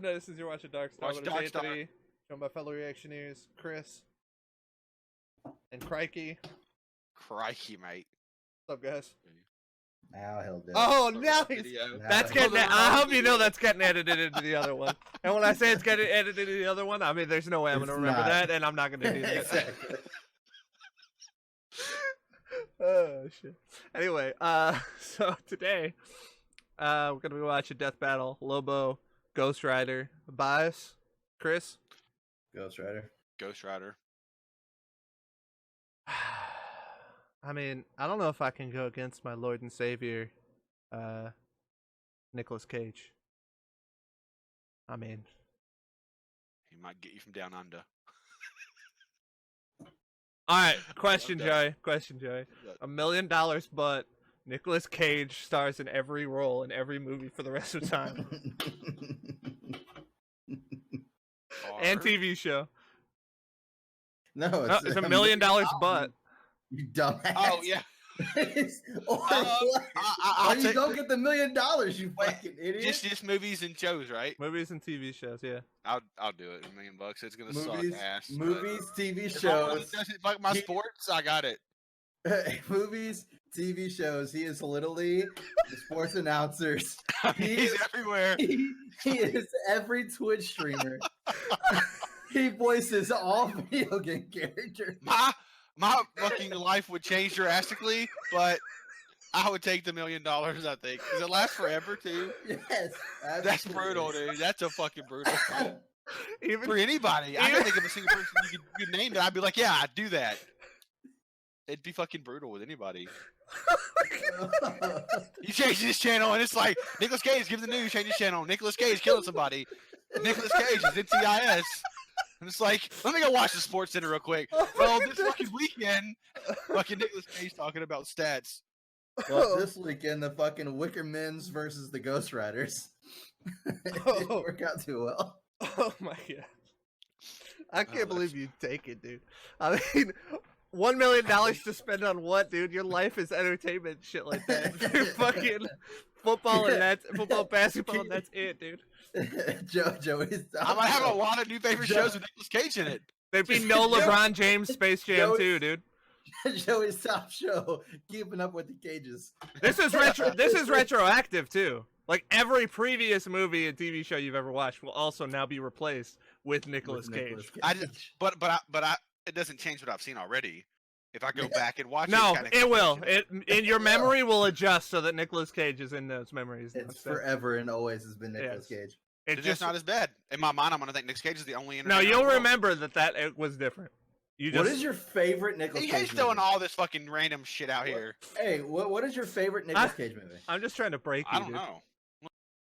up, Notices? You're watching DarkStar. Watch DarkStar. Anthony, joined by fellow reactioneers, Chris and Crikey. Crikey, mate. What's up, guys? Now he'll do it. Oh, now he's... Video. That's getting... I hope you know that's getting edited into the other one. And when I say it's getting edited into the other one, I mean, there's no way I'm going to remember that, and I'm not going to do that. Exactly. Oh, shit. Anyway, so today, we're going to be watching Death Battle, Lobo, Ghost Rider, Bias, Chris. Ghost Rider. Ghost Rider. I mean, I don't know if I can go against my Lord and Savior, Nicolas Cage. I mean, He might get you from down under. alright, question, Okay. Joey. Question, Joey. $1 million, but Nicolas Cage stars in every role in every movie for the rest of time. And TV show. No, Oh, it's $1 million, but. You dumbass. Oh, yeah. Or what? I'll Why you take- go get the $1 million, you fucking idiot? Just movies and shows, right? Movies and TV shows, yeah. I'll do it. $1 million. It's gonna movies, suck ass. movies, TV If all of it shows. doesn't fuck my sports, I got it. Movies, TV shows. He is literally the sports announcers. He's everywhere. He is every Twitch streamer. He voices all video game characters. My fucking life would change drastically, but I would take the $1 million. I think. Does it last forever too? Yes, That's absolutely. brutal, dude. That's a fucking brutal. Even For anybody, I can think of a single person you could name that. I'd be like, yeah, I'd do that. It'd be fucking brutal with anybody. You change this channel and it's like Nicolas Cage, give the news, change this channel. Nicolas Cage killing somebody. Nicolas Cage is NCIS. And it's like, let me go watch the Sports Center real quick. Well, this fucking weekend, fucking Nicolas Cage talking about stats. Well, this weekend, the fucking Wicker Men's versus the Ghost Riders. It didn't work out too well. Oh my god. I can't believe you take it, dude. I mean, $1 million to spend on what, dude? Your life is entertainment shit like that. You're fucking football and that's football, basketball, and that's it, dude. Joey's I might have a lot of new favorite shows with Nicolas Cage in it. There'd be no LeBron James Space Jam Joey- too, dude. Joey's top show, keeping up with the cages. This is retro. This is retroactive too. Like every previous movie and TV show you've ever watched will also now be replaced with Nicolas Cage. I just, but it doesn't change what I've seen already. If I go back and watch No, it, it will. It in your memory will adjust so that Nicolas Cage is in those memories. It's forever and always has been Nicolas Cage. It's It's just not as bad. In my mind, I'm gonna think Nicolas Cage is the only. no. entertainer in You'll the world. remember that it was different. You just What is your favorite Nicolas He's Cage throwing movie? all this fucking random shit out here. Hey, what is your favorite Nicolas Cage movie? I'm just trying to break you. I don't dude. know.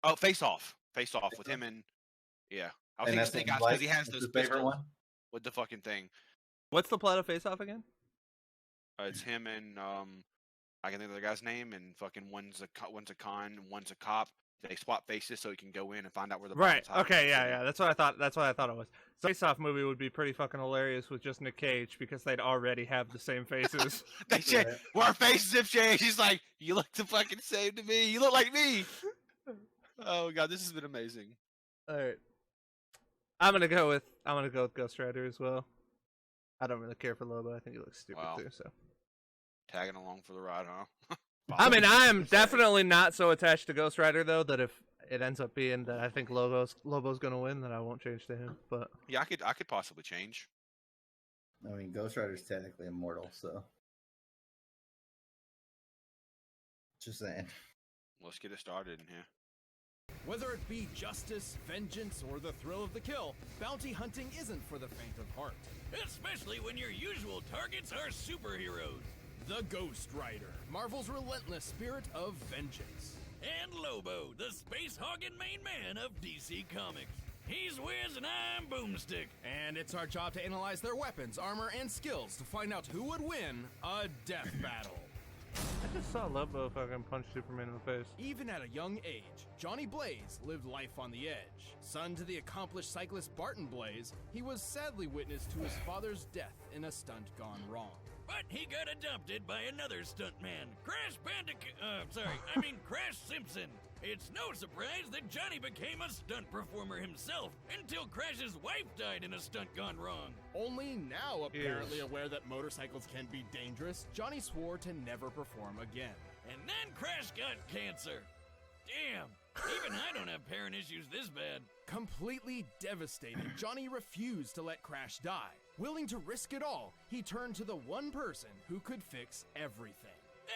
Oh, Face Off with him and yeah. I And think that's Snake what Eyes you because he like? has That's those your favorite pistols one? with the fucking thing. What's the plot of Face Off again? It's him and I can think of the guy's name and fucking one's a con, and one's a cop. They swap faces so he can go in and find out where the Right. bomb's hiding. Okay. Yeah. That's what I thought. That's what I thought it was. So Face Off movie would be pretty fucking hilarious with just Nick Cage because they'd already have the same faces. They said, Right. well, our faces have changed. He's like, you look the fucking same to me. You look like me. Oh god, this has been amazing. All right. I'm gonna go with Ghost Rider as well. I don't really care for Lobo. I think he looks stupid Wow. too. So. Tagging along for the ride, huh? I mean, I am definitely not so attached to Ghost Rider though that if it ends up being that I think Lobo's gonna win, then I won't change to him. But Yeah, I could possibly change. I mean, Ghost Rider's technically immortal, so. Just saying. Let's get it started in here. Whether it be justice, vengeance, or the thrill of the kill, bounty hunting isn't for the faint of heart. Especially when your usual targets are superheroes. The Ghost Rider, Marvel's relentless spirit of vengeance. And Lobo, the space hogging main man of DC Comics. He's Wiz and I'm Boomstick. And it's our job to analyze their weapons, armor, and skills to find out who would win a death battle. I just saw Lobo fucking punch Superman in the face. Even at a young age, Johnny Blaze lived life on the edge. Son to the accomplished cyclist Barton Blaze, he was sadly witness to his father's death in a stunt gone wrong. But he got adopted by another stuntman, Crash Simpson. It's no surprise that Johnny became a stunt performer himself until Crash's wife died in a stunt gone wrong. Only now apparently aware that motorcycles can be dangerous, Johnny swore to never perform again. And then Crash got cancer. Damn, even I don't have parent issues this bad. Completely devastated, Johnny refused to let Crash die. Willing to risk it all, he turned to the one person who could fix everything.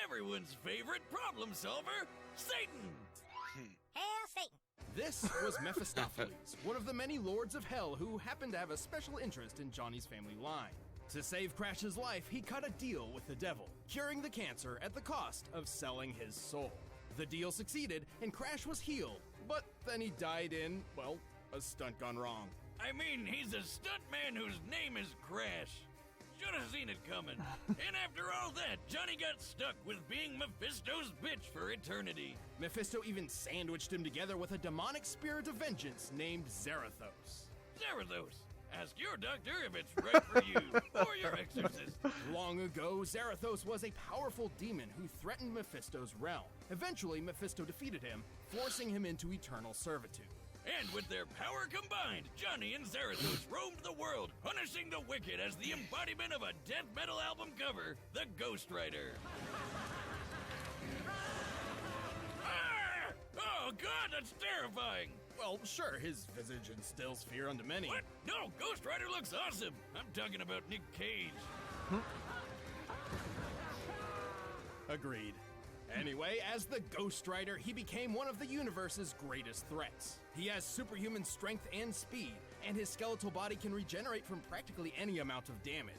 Everyone's favorite problem solver, Satan. Hail Satan! This was Mephistopheles, one of the many lords of hell who happened to have a special interest in Johnny's family line. To save Crash's life, he cut a deal with the devil, curing the cancer at the cost of selling his soul. The deal succeeded, and Crash was healed, but then he died in, well, a stunt gone wrong. I mean, he's a stuntman whose name is Crash. Should have seen it coming. And after all that, Johnny got stuck with being Mephisto's bitch for eternity. Mephisto even sandwiched him together with a demonic spirit of vengeance named Zarathos. Zarathos, ask your doctor if it's right for you or your exorcist. Long ago, Zarathos was a powerful demon who threatened Mephisto's realm. Eventually, Mephisto defeated him, forcing him into eternal servitude. And with their power combined, Johnny and Zarathos roamed the world, punishing the wicked as the embodiment of a death metal album cover, the Ghost Rider. Ah! Oh god, that's terrifying! Well, sure, his visage instills fear unto many. What? No, Ghost Rider looks awesome! I'm talking about Nick Cage. Agreed. Anyway, as the Ghost Rider, he became one of the universe's greatest threats. He has superhuman strength and speed, and his skeletal body can regenerate from practically any amount of damage.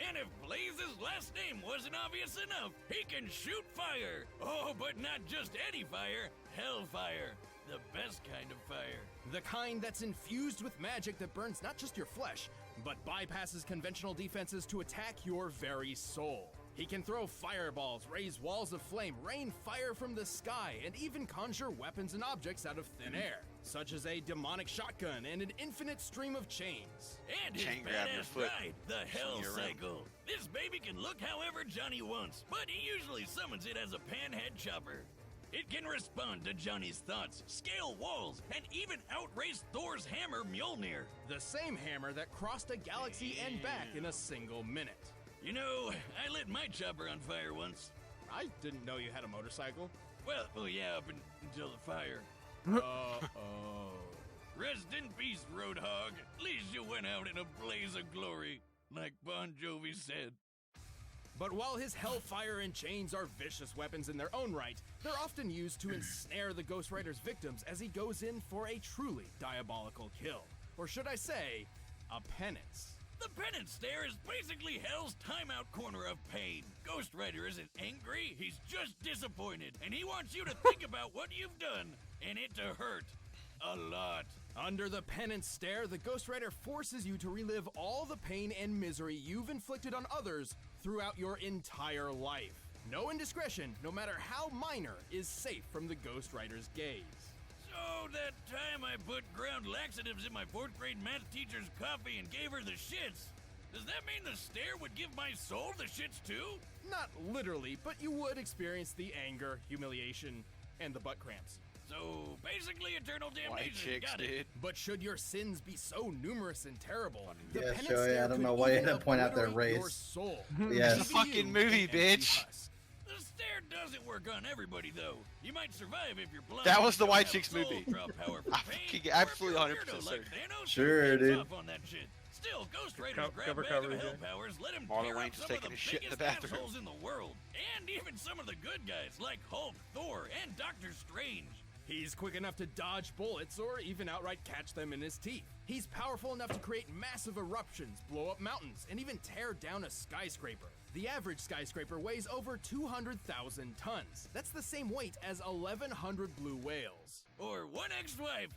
And if Blaze's last name wasn't obvious enough, he can shoot fire! Oh, but not just any fire, hellfire. The best kind of fire. The kind that's infused with magic that burns not just your flesh, but bypasses conventional defenses to attack your very soul. He can throw fireballs, raise walls of flame, rain fire from the sky, and even conjure weapons and objects out of thin air, such as a demonic shotgun and an infinite stream of chains. And his Chain grab your badass foot. ride, the Hell Swing you around. Cycle. This baby can look however Johnny wants, but he usually summons it as a panhead chopper. It can respond to Johnny's thoughts, scale walls, and even outrace Thor's hammer Mjolnir. The same hammer that crossed a galaxy and back in a single minute. You know, I lit my chopper on fire once. I didn't know you had a motorcycle. Well, yeah, up until the fire. Oh. Rest in peace, Roadhog. At least you went out in a blaze of glory, like Bon Jovi said. But while his hellfire and chains are vicious weapons in their own right, they're often used to ensnare the Ghost Rider's victims as he goes in for a truly diabolical kill. Or should I say, a penance. The penance stare is basically Hell's timeout corner of pain. Ghost Rider isn't angry, he's just disappointed, and he wants you to think about what you've done, and it to hurt. A lot. Under the penance stare, the Ghost Rider forces you to relive all the pain and misery you've inflicted on others throughout your entire life. No indiscretion, no matter how minor, is safe from the Ghost Rider's gaze. So that time I put ground laxatives in my 4th grade math teacher's coffee and gave her the shits. Does that mean the stare would give my soul the shits too? Not literally, but you would experience the anger, humiliation, and the butt cramps. So basically eternal White damnation. chicks, Got it. dude. But should your sins be so numerous and terrible, the Yeah, penance sure, stare I don't could know why you even had to point out their obliterate your race. soul. Yes. It's a fucking leaving you movie, an empty bitch. husk. The stare doesn't work on everybody though. You might survive if you're blind. That was the don't White have Chicks soul movie. draw power from I'm pain, fucking or if absolutely you're a 100% weirdo like certain. Thanos, Sure, hands dude. off on that shit. Still, Ghost Rider's Co- grab cover bag of coverage, hell yeah. powers let him Marlon tear up Wayne's some of taking the a shit in the biggest bathroom. assholes in the world, and even some of the good guys like Hulk, Thor, and Doctor Strange. He's quick enough to dodge bullets or even outright catch them in his teeth. He's powerful enough to create massive eruptions, blow up mountains, and even tear down a skyscraper. The average skyscraper weighs over 200,000 tons. That's the same weight as 1,100 blue whales. Or one ex-wife.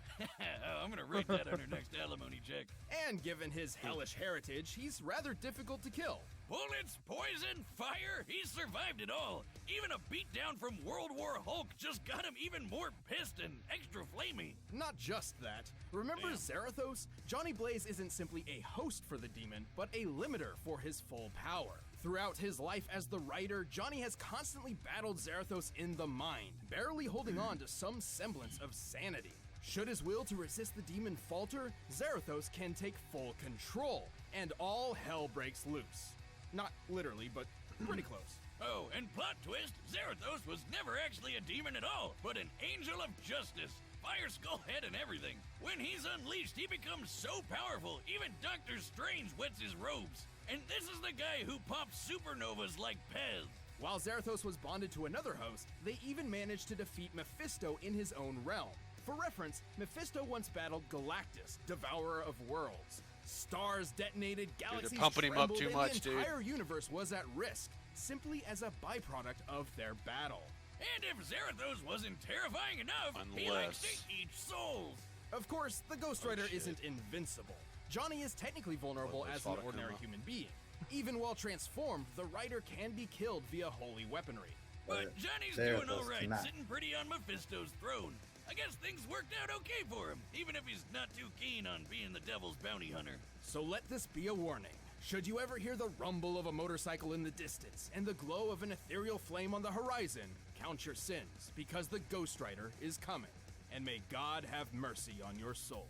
I'm gonna write that on her next alimony check. And given his hellish heritage, he's rather difficult to kill. Bullets, poison, fire, he's survived it all. Even a beatdown from World War Hulk just got him even more pissed and extra flamey. Not just that. Remember Damn. Zarathos? Johnny Blaze isn't simply a host for the demon, but a limiter for his full power. Throughout his life as the writer, Johnny has constantly battled Zarathos in the mind, barely holding on to some semblance of sanity. Should his will to resist the demon falter, Zarathos can take full control, and all hell breaks loose. Not literally, but pretty close. Oh, and plot twist, Zarathos was never actually a demon at all, but an angel of justice. Fire skull head and everything. When he's unleashed, he becomes so powerful, even Doctor Strange wets his robes. And this is the guy who pops supernovas like Pez. While Zarathos was bonded to another host, they even managed to defeat Mephisto in his own realm. For reference, Mephisto once battled Galactus, devourer of worlds. Stars detonated, galaxies pumping him up trembled, too and much, the dude. entire universe was at risk, simply as a byproduct of their battle. And if Zarathos wasn't terrifying enough, he likes to eat souls. Of course, the Ghost Rider shit. isn't invincible. Johnny is technically vulnerable Well, as an it's ordinary Valhalla. human being. Even while transformed, the Rider can be killed via holy weaponry. But Johnny's Zarathos doing all right, cannot. sitting pretty on Mephisto's throne. I guess things worked out okay for him, even if he's not too keen on being the devil's bounty hunter. So let this be a warning. Should you ever hear the rumble of a motorcycle in the distance and the glow of an ethereal flame on the horizon, count your sins, because the Ghost Rider is coming. And may God have mercy on your soul.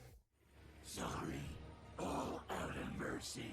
Sorry, all out of mercy.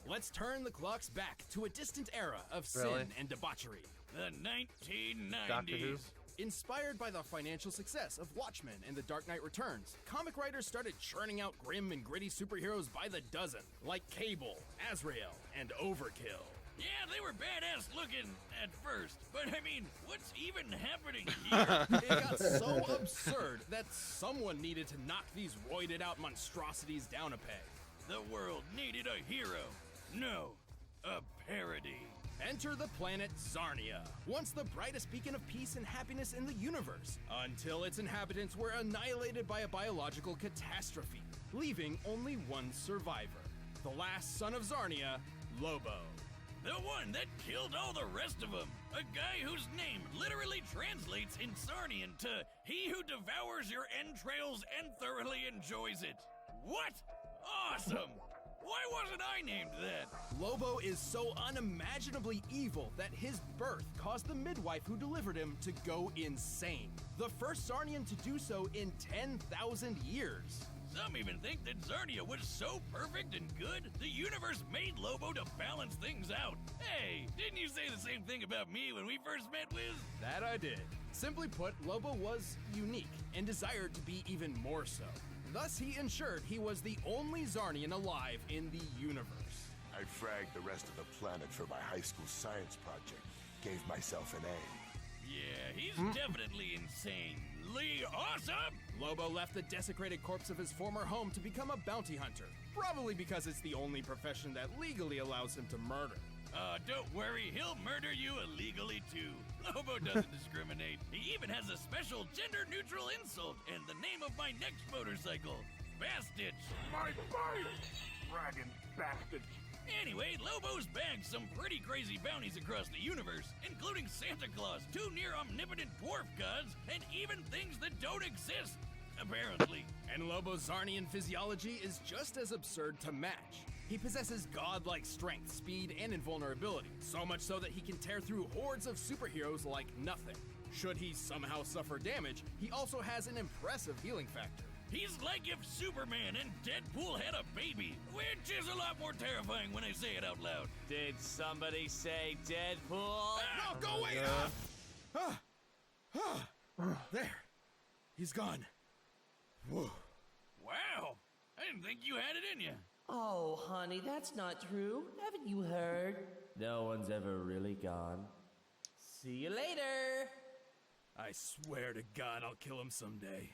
Let's turn the clocks back to a distant era of Really? sin and debauchery. The 1990s. Doctor Who? Inspired by the financial success of Watchmen and The Dark Knight Returns, comic writers started churning out grim and gritty superheroes by the dozen, like Cable, Azrael, and Overkill. Yeah, they were badass looking at first, but I mean, what's even happening here? It got so absurd that someone needed to knock these roided out monstrosities down a peg. The world needed a hero. No, a parody. Enter the planet Zarnia, once the brightest beacon of peace and happiness in the universe, until its inhabitants were annihilated by a biological catastrophe, leaving only one survivor, the last son of Zarnia, Lobo. The one that killed all the rest of them. A guy whose name literally translates in Sarnian to he who devours your entrails and thoroughly enjoys it. What? Awesome! Why wasn't I named that? Lobo is so unimaginably evil that his birth caused the midwife who delivered him to go insane. The first Zarnian to do so in 10,000 years. Some even think that Zarnia was so perfect and good, the universe made Lobo to balance things out. Hey, didn't you say the same thing about me when we first met, Wiz? That I did. Simply put, Lobo was unique and desired to be even more so. Thus, he ensured he was the only Zarnian alive in the universe. I fragged the rest of the planet for my high school science project. Gave myself an A. Yeah, he's definitely insanely awesome! Lobo left the desecrated corpse of his former home to become a bounty hunter, probably because it's the only profession that legally allows him to murder. Don't worry, he'll murder you illegally too. Lobo doesn't discriminate. He even has a special gender-neutral insult and the name of my next motorcycle, Bastich. My bike! Dragon bastard! Anyway, Lobo's bagged some pretty crazy bounties across the universe, including Santa Claus, two near-omnipotent dwarf gods, and even things that don't exist, apparently. And Lobo's Zarnian physiology is just as absurd to match. He possesses godlike strength, speed, and invulnerability, so much so that he can tear through hordes of superheroes like nothing. Should he somehow suffer damage, he also has an impressive healing factor. He's like if Superman and Deadpool had a baby, which is a lot more terrifying when I say it out loud. Did somebody say Deadpool? Ah! No, go away! There. He's gone. Whoa. Wow, I didn't think you had it in you. Oh, honey, that's not true. Haven't you heard? No one's ever really gone. See you later. I swear to God I'll kill him someday.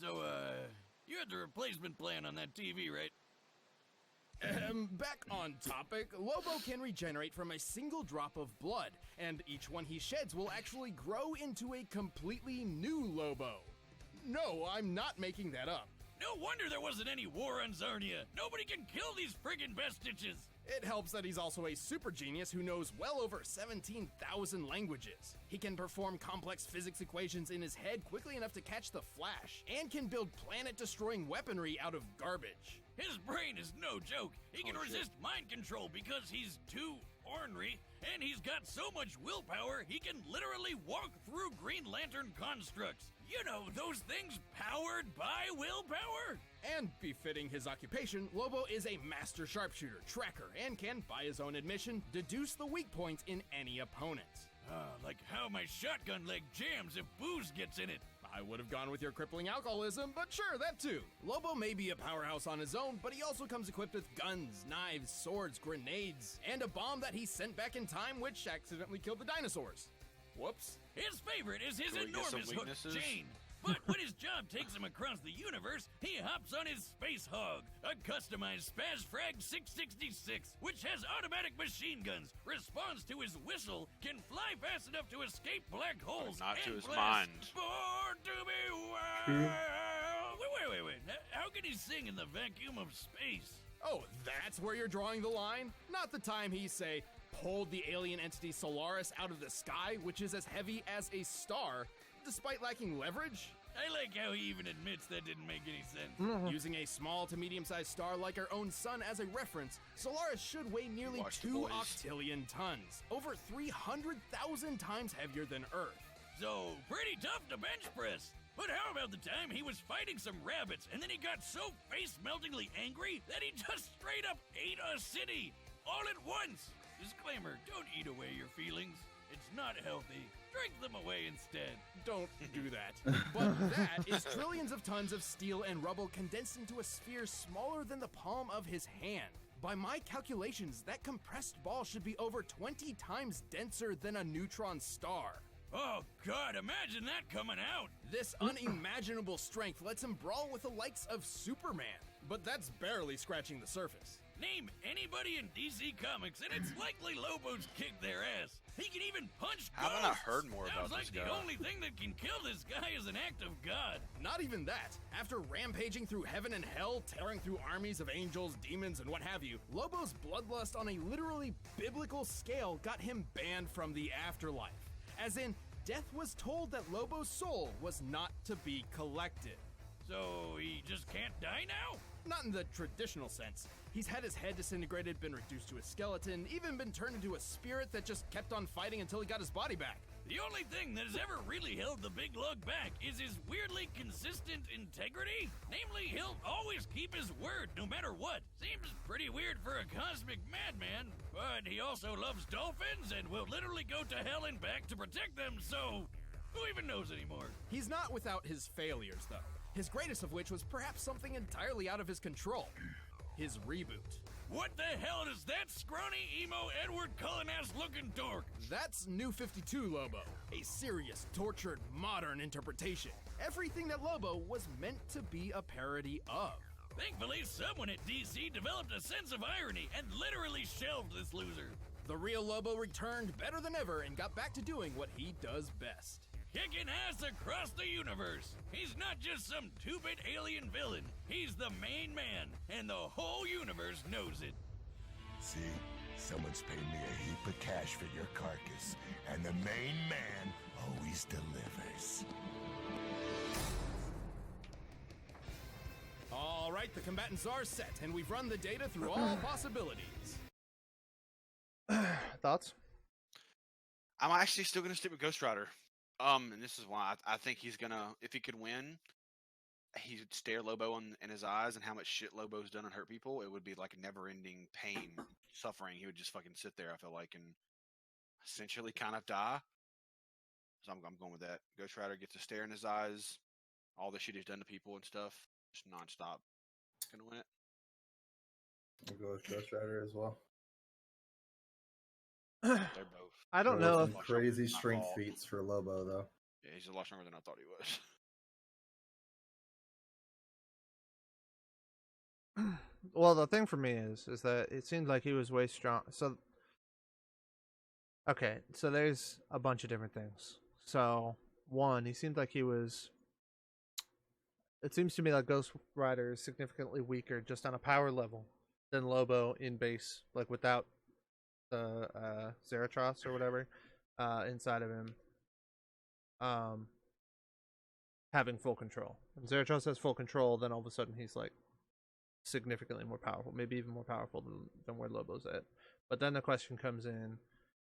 So, you had the replacement plan on that TV, right? Back on topic, Lobo can regenerate from a single drop of blood, and each one he sheds will actually grow into a completely new Lobo. No, I'm not making that up. No wonder there wasn't any war on Zarnia. Nobody can kill these friggin' vestiges. It helps that he's also a super genius who knows well over 17,000 languages. He can perform complex physics equations in his head quickly enough to catch the Flash, and can build planet-destroying weaponry out of garbage. His brain is no joke. He can Oh, shit. resist mind control because he's too ornery, and he's got so much willpower he can literally walk through Green Lantern constructs. You know, those things powered by willpower. And befitting his occupation, Lobo is a master sharpshooter, tracker, and can, by his own admission, deduce the weak points in any opponent. Like how my shotgun leg jams if booze gets in it. I would have gone with your crippling alcoholism, but sure, that too. Lobo may be a powerhouse on his own, but he also comes equipped with guns, knives, swords, grenades, and a bomb that he sent back in time which accidentally killed the dinosaurs. Whoops. His favorite is his Can we get some enormous hooked weaknesses? chain. But when his job takes him across the universe, he hops on his Space Hog, a customized Spaz Frag 666, which has automatic machine guns, responds to his whistle, can fly fast enough to escape black holes, not to and his blast mind. Born to be wild. Wait. How can he sing in the vacuum of space? Oh, that's where you're drawing the line? Not the time he, say, pulled the alien entity Solaris out of the sky, which is as heavy as a star, despite lacking leverage? I like how he even admits that didn't make any sense. Using a small to medium-sized star like our own sun as a reference, Solaris should weigh nearly Watch the 2 boys. octillion tons, over 300,000 times heavier than Earth. So, pretty tough to bench press. But how about the time he was fighting some rabbits and then he got so face-meltingly angry that he just straight up ate a city all at once? Disclaimer, don't eat away your feelings. It's not healthy. Drink them away instead. Don't do that. But that is trillions of tons of steel and rubble condensed into a sphere smaller than the palm of his hand. By my calculations, that compressed ball should be over 20 times denser than a neutron star. Oh God, imagine that coming out. This unimaginable strength lets him brawl with the likes of Superman. But that's barely scratching the surface. Name anybody in DC Comics and it's likely Lobo's kicked their ass. He can even punch Haven't I ghosts. heard more Sounds about like this the guy? only thing that can kill this guy is an act of God. Not even that. After rampaging through heaven and hell, tearing through armies of angels, demons, and what have you, Lobo's bloodlust on a literally biblical scale got him banned from the afterlife. As in, death was told that Lobo's soul was not to be collected. So he just can't die now? Not in the traditional sense. He's had his head disintegrated, been reduced to a skeleton, even been turned into a spirit that just kept on fighting until he got his body back. The only thing that has ever really held the big lug back is his weirdly consistent integrity. Namely, he'll always keep his word no matter what. Seems pretty weird for a cosmic madman, but he also loves dolphins and will literally go to hell and back to protect them, so who even knows anymore? He's not without his failures, though. His greatest of which was perhaps something entirely out of his control. His reboot. What the hell is that scrawny, emo, Edward Cullen-ass looking dork? That's New 52 Lobo, a serious, tortured, modern interpretation. Everything that Lobo was meant to be a parody of. Thankfully, someone at DC developed a sense of irony and literally shelved this loser. The real Lobo returned better than ever and got back to doing what he does best. Kicking ass across the universe. He's not just some two-bit alien villain. He's the main man, and the whole universe knows it. See, someone's paid me a heap of cash for your carcass, and the main man always delivers. All right, the combatants are set, and we've run the data through all possibilities. Thoughts? I'm actually still gonna stick with Ghost Rider. And this is why I think he's gonna, if he could win, he would stare Lobo in his eyes, and how much shit Lobo's done and hurt people. It would be like a never-ending pain, suffering. He would just fucking sit there, I feel like, and essentially kind of die. So I'm going with that. Ghost Rider gets a stare in his eyes, all the shit he's done to people and stuff, just nonstop. Gonna win it. I'll go with Ghost Rider as well. They're both. I don't There know was if some crazy Not strength all. feats for Lobo though. Yeah, he's a lot stronger than I thought he was. well, the thing for me is that it seems like he was way strong. So, okay, so there's a bunch of different things. So, one, he seemed like he was it seems to me like Ghost Rider is significantly weaker just on a power level than Lobo in base, like without the Zeratross or whatever inside of him having full control. When Zeratross has full control, then all of a sudden he's like significantly more powerful, maybe even more powerful than where Lobo's at. But then the question comes in,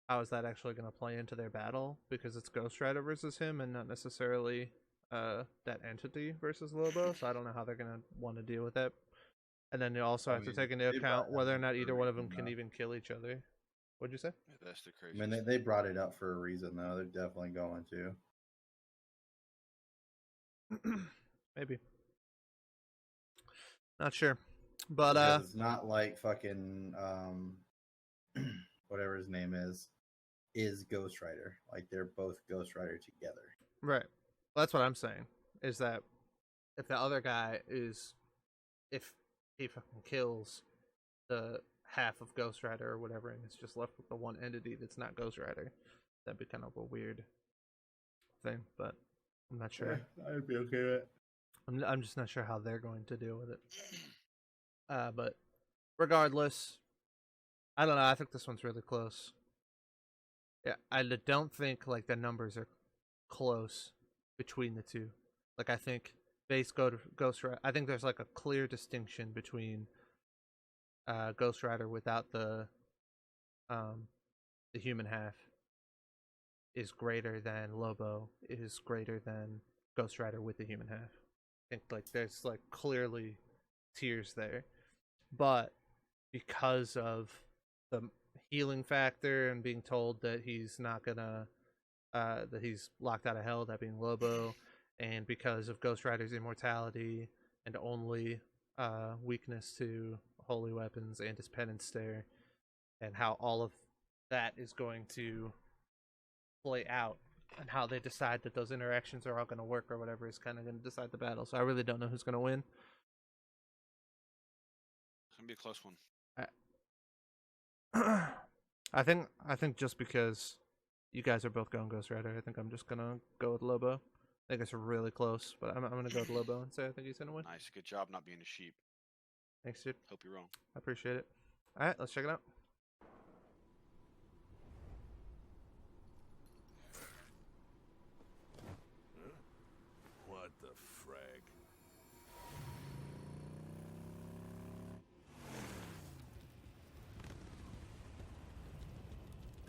how is that actually going to play into their battle? Because it's Ghost Rider versus him and not necessarily that entity versus Lobo, so I don't know how they're going to want to deal with that. And then you also have to take into account whether or not either one of them can even kill each other. What'd you say? Yeah, that's the I crazy. mean, they brought it up for a reason, though. They're definitely going to. Maybe. Not sure. But Because it's not like fucking whatever his name is Ghost Rider. Like they're both Ghost Rider together. right. Well, that's what I'm saying. Is that if the other guy if he fucking kills the half of Ghost Rider or whatever, and it's just left with the one entity that's not Ghost Rider, that'd be kind of a weird thing. But I'm not sure. Yeah, I'd be okay with it. I'm just not sure how they're going to deal with it. But regardless, I don't know. I think this one's really close. Yeah, I don't think like the numbers are close between the two. Like I think base Ghost Rider. I think there's like a clear distinction between Ghost Rider without the human half is greater than Lobo is greater than Ghost Rider with the human half. I think like there's like clearly tiers there, but because of the healing factor and being told that he's not gonna that he's locked out of hell, that being Lobo, and because of Ghost Rider's immortality and only weakness to holy weapons and his penance stare, and how all of that is going to play out and how they decide that those interactions are all going to work or whatever is kind of going to decide the battle. So I really don't know who's going to win. It's gonna be a close one. I think just because you guys are both going Ghost Rider, I think I'm just gonna go with Lobo. I think it's really close, but I'm gonna go with Lobo and say I think he's gonna win. Nice, good job not being a sheep. Thanks, dude. Hope you're wrong. I appreciate it. All right, let's check it out. What the frag?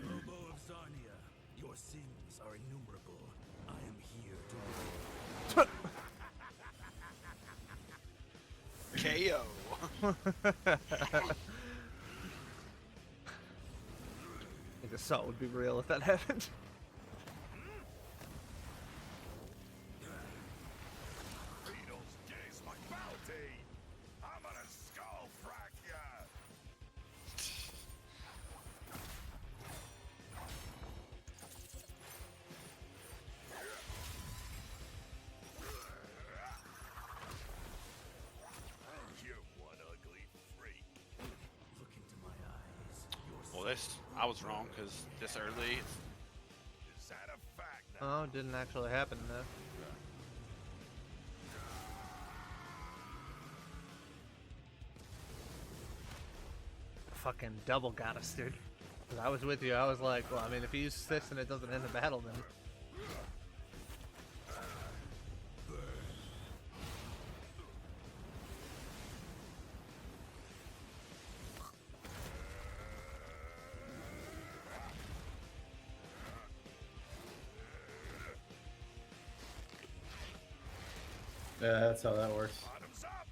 Lobo of Zarnia, your sins are innumerable. I am here to KO. I think assault would be real if that happened. Beetles gaze my bounty. I'm gonna skull frack ya. You one ugly freak. look into my eyes. Your Well, I was wrong because this early. Is that a fact now? Oh, it didn't actually happen though. Fucking double got us, dude. 'Cause I was with you. I was like, well, I mean, if he uses this and it doesn't end the battle, then. Yeah, that's how that works. Bottoms up.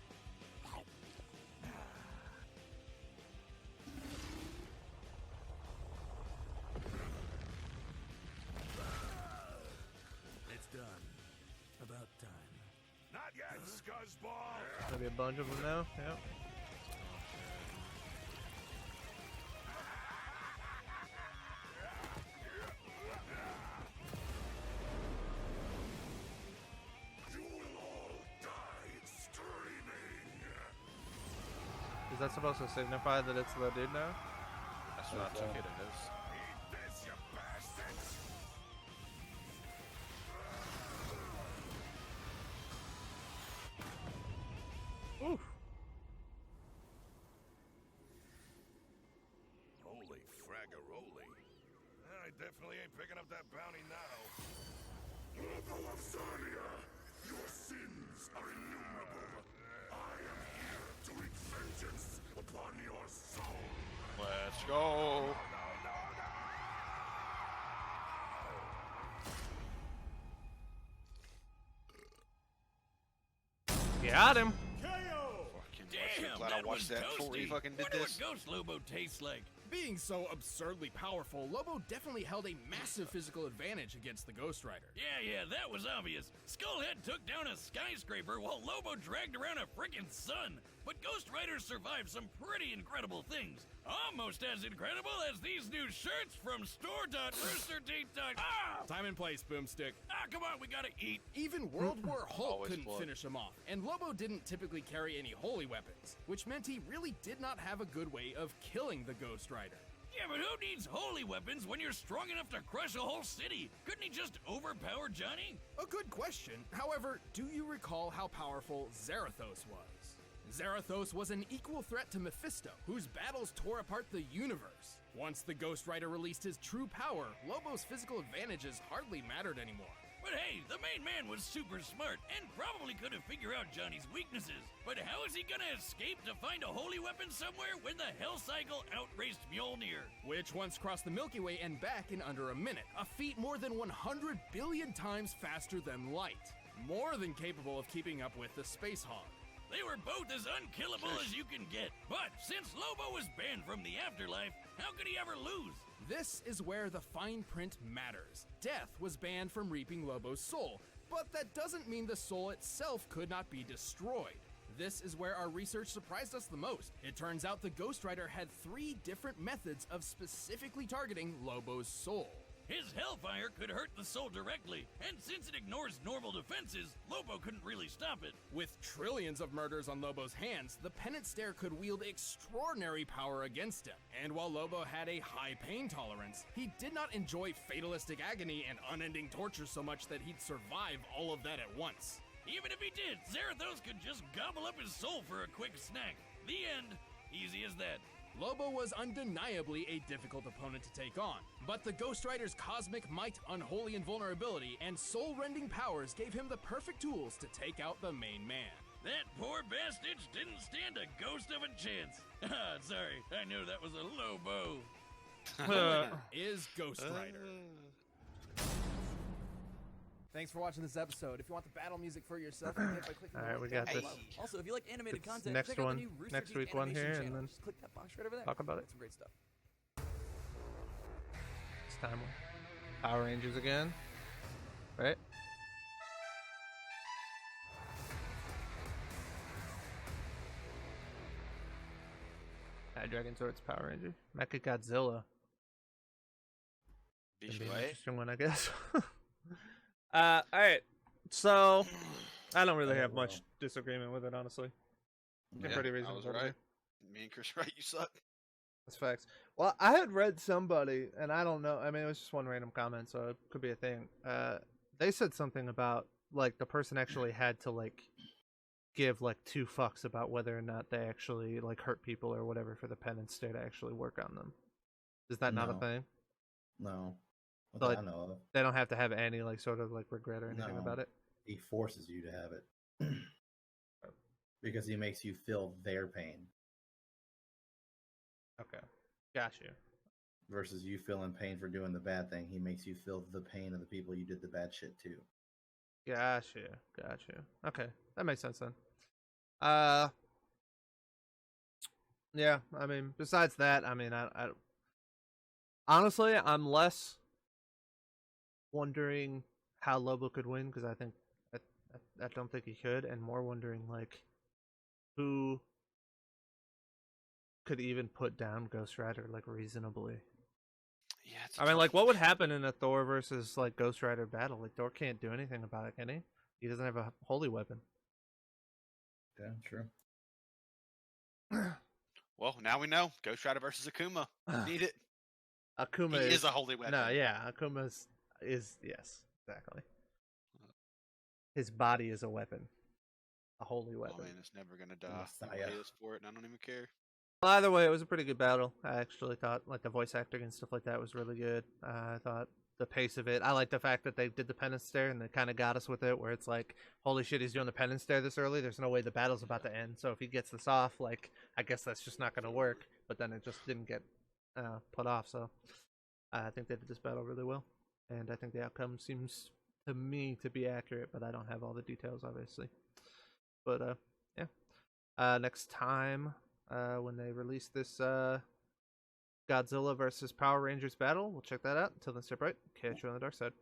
It's done. About time. Not yet, scuzzball. Maybe a bunch of them now. Yep. Is that supposed to signify that it's the dude now? That's what I took it as. Eat this, you bastards. braggaroli. I definitely ain't picking up that bounty now. Lobo of Zarnia, your sins are innumerable. I am here to wreak vengeance upon your soul. Let's go. Got him. Damn, Glad I watched that before he toasty. fucking did Wonder this. what Ghost Lobo tastes like. Being so absurdly powerful, Lobo definitely held a massive physical advantage against the Ghost Rider. Yeah, that was obvious. Skullhead took down a skyscraper while Lobo dragged around a frickin' sun. But Ghost Rider survived some pretty incredible things. Almost as incredible as these new shirts from store.roosterteeth.com. Ah! Time and place, Boomstick. Come on, we gotta eat. Even World War Hulk Always couldn't blood. finish him off, and Lobo didn't typically carry any holy weapons, which meant he really did not have a good way of killing the Ghost Rider. Yeah, but who needs holy weapons when you're strong enough to crush a whole city? Couldn't he just overpower Johnny? A good question. However, do you recall how powerful Zarathos was? Zarathos was an equal threat to Mephisto, whose battles tore apart the universe. Once the Ghost Rider released his true power, Lobo's physical advantages hardly mattered anymore. But hey, the main man was super smart and probably could have figured out Johnny's weaknesses. But how is he gonna escape to find a holy weapon somewhere when the Hell Cycle outraced Mjolnir? Which once crossed the Milky Way and back in under a minute, a feat more than 100 billion times faster than light. More than capable of keeping up with the Space Hog. They were both as unkillable as you can get. But since Lobo was banned from the afterlife, how could he ever lose? This is where the fine print matters. Death was banned from reaping Lobo's soul, but that doesn't mean the soul itself could not be destroyed. This is where our research surprised us the most. It turns out the Ghost Rider had 3 different methods of specifically targeting Lobo's soul. His Hellfire could hurt the soul directly, and since it ignores normal defenses, Lobo couldn't really stop it. With trillions of murders on Lobo's hands, the Penance Stare could wield extraordinary power against him. And while Lobo had a high pain tolerance, he did not enjoy fatalistic agony and unending torture so much that he'd survive all of that at once. Even if he did, Zarathos could just gobble up his soul for a quick snack. The end. Easy as that. Lobo was undeniably a difficult opponent to take on, but the Ghost Rider's cosmic might, unholy invulnerability, and soul-rending powers gave him the perfect tools to take out the main man. That poor bastard didn't stand a ghost of a chance. Sorry, I knew that was a Lobo. Is Ghost Rider. Thanks for watching this episode. If you want the battle music for yourself, you can get by clicking All right, the we link got down this. below. Also, if you like animated It's content, next check out one- the new Rooster next Teeth week one animation here, and channel. then Just click that box right over there. talk about it. Some great stuff. It's time. Power Rangers again. Right? Dragon Swords Power Ranger. Mecha Godzilla. Gonna be an interesting one, I guess. Alright. So, I don't really have much disagreement with it, honestly. Yeah, Pretty I reasonable. was to me. right. Me and Chris right. You suck. That's facts. Well, I had read somebody, and I don't know. I mean, it was just one random comment, so it could be a thing. They said something about like the person actually had to like give like 2 fucks about whether or not they actually like hurt people or whatever for the penance stare to actually work on them. Is that not a No. thing? No. What So, that like, I know of. They don't have to have any like sort of like regret or anything No. about it. He forces you to have it. Because he makes you feel their pain Okay, got you. versus you feeling pain for doing the bad thing. He makes you feel the pain of the people you did the bad shit to. Gotcha. Okay, that makes sense then. Yeah. I mean, besides that, I mean, I honestly, I'm less wondering how Lobo could win because I don't think he could, and more wondering like who could even put down Ghost Rider like reasonably. Yeah, it's I mean, like, what would happen in a Thor versus like Ghost Rider battle? Like, Thor can't do anything about it, can he? He doesn't have a holy weapon. Yeah, true. Well, now we know. Ghost Rider versus Akuma. Need it. Akuma He is a holy weapon. No, yeah, Akuma is yes, exactly. His body is a weapon, a holy Oh weapon. man, it's never gonna die. Messiah. He is for it, and I don't even care. Either way, it was a pretty good battle. I actually thought like the voice acting and stuff like that was really good. I thought the pace of it. I like the fact that they did the penance stare and they kind of got us with it, where it's like, holy shit, he's doing the penance stare this early. There's no way the battle's about to end. So if he gets this off, like, I guess that's just not going to work. But then it just didn't get put off. So I think they did this battle really well, and I think the outcome seems to me to be accurate. But I don't have all the details, obviously. But yeah, next time when they release this Godzilla versus Power Rangers battle, we'll check that out. Until then, stay bright. Catch you on the dark side.